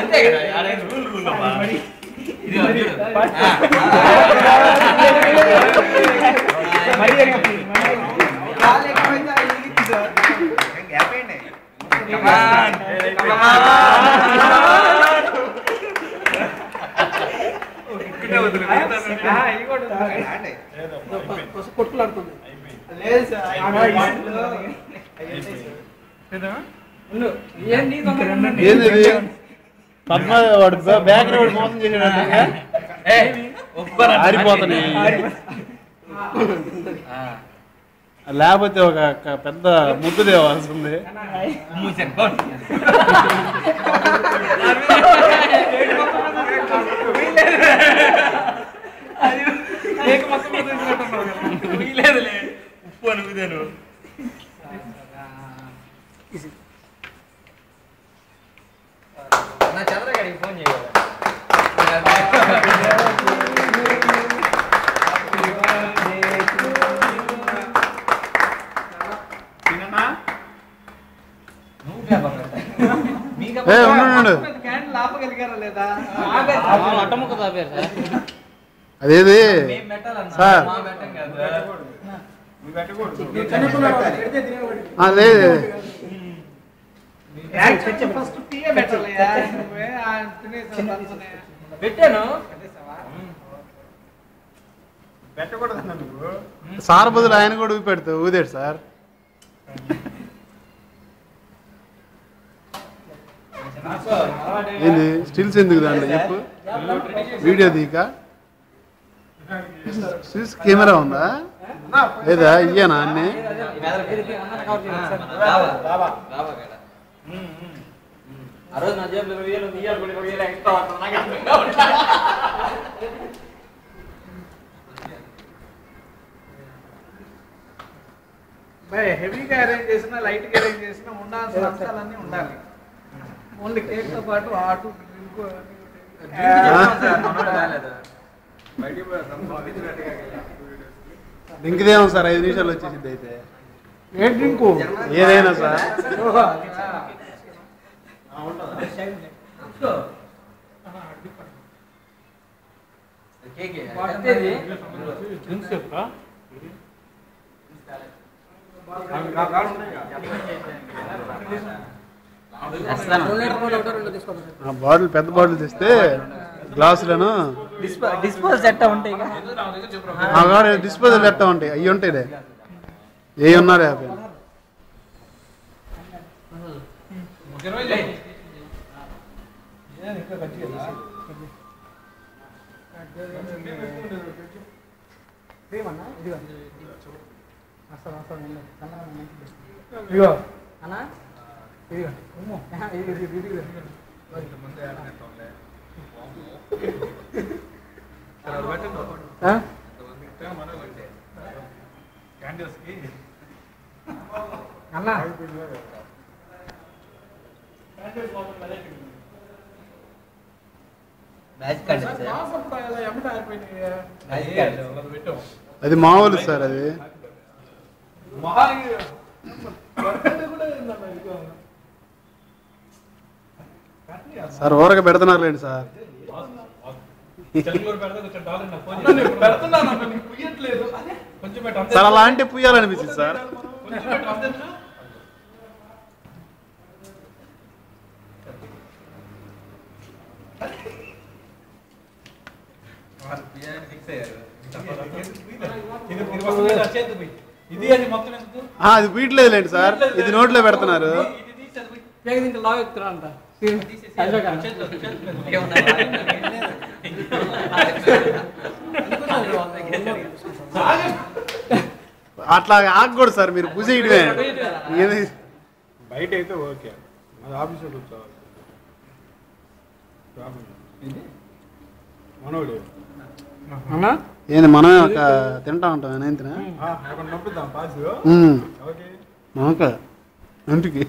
అంతే కదా ఆడైన rule rule అబ్బా ఇది మరి కాల్ ఎక్కువైతే ఇది గ్యాప్ ఏంటి కమాన్ ఇక్కడే వదిలే ఇది కూడా అంటే కొట్టులాడుతుంది లేదు సార్ పద్మ వాడు బ్యాక్గ్రౌండ్ మోసం చేసాడు ఆరిపోతున్నాయి లేకపోతే ఒక పెద్ద ముద్దు తేవాల్సి ఉంది ఉప్పు అనుకుదాను నా చంద్రగాడికి ఫోన్ చేయాలి అదేది సార్ లేదు పెట్టాను సార్ బదులు ఆయన కూడా ఊపెడతా ఊదేడు సార్ ఏంది స్టిల్స్ ఎందుకు దాంట్లో చెప్పు వీడియో దీక స్టిల్స్ కెమెరా ఉందా లేదా ఇయ్యానా అన్నీ హెవీగా అరేంజ్ చేసినా లైట్ గా అరేంజ్ చేసినా ఉండాల్సిన అంశాలన్నీ ఉండాలి ఓన్లీ కేక్ తో పాటు ఆటు డ్రింక్దేమో సార్ 5 నిమిషాలు వచ్చేసింది అయితే ఏ డ్రింకు ఏదైనా సార్ బాటిల్ పెద్ద బాటిల్ తెస్తే గ్లాసులను డిస్పోజ్ ఎట్టా ఉంటాయి డిస్పోజల్ ఎట్టా ఉంటాయి అవి ఉంటాయి ఏ ఉన్నారు 50 అది మామూలు సార్ అది సార్ ఊరక పెడుతున్నారులేండి సార్ సార్ అలా అంటే పుయ్యాలనిపించింది సార్ అది వీట్లేదులేండి సార్ ఇది నోట్లో పెడుతున్నారు అట్లా ఆగకూడదు సార్ మీరు పూజ చేయడమే బయట అయితే ఓకే అది ఆఫీస్లో కూర్చోవాలి మనోడు ఏంది మనమే ఒక తింటా ఉంటాం నేంతినా నొప్పుద్దాం పాసు మాక ఇంటికి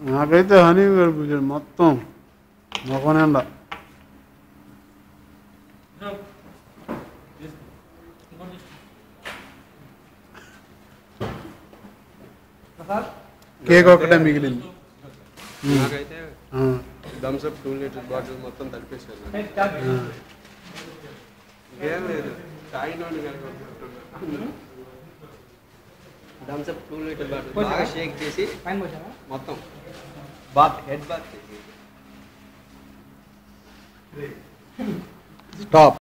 నాకైతే హనీ గడిపించాడు మొత్తం మొక్క నిండా కేక్ ఒకటే మిగిలింది. నాకైతే థమ్స్ అప్ 2 లీటర్ బాటిల్ మొత్తం తడిపేశారు. ఏం లేదు తాగినోని థమ్స్ అప్ 2 లీటర్ బాటిల్ బాగా షేక్ చేసి మొత్తం హెడ్ బాత్ చేసి స్టాప్.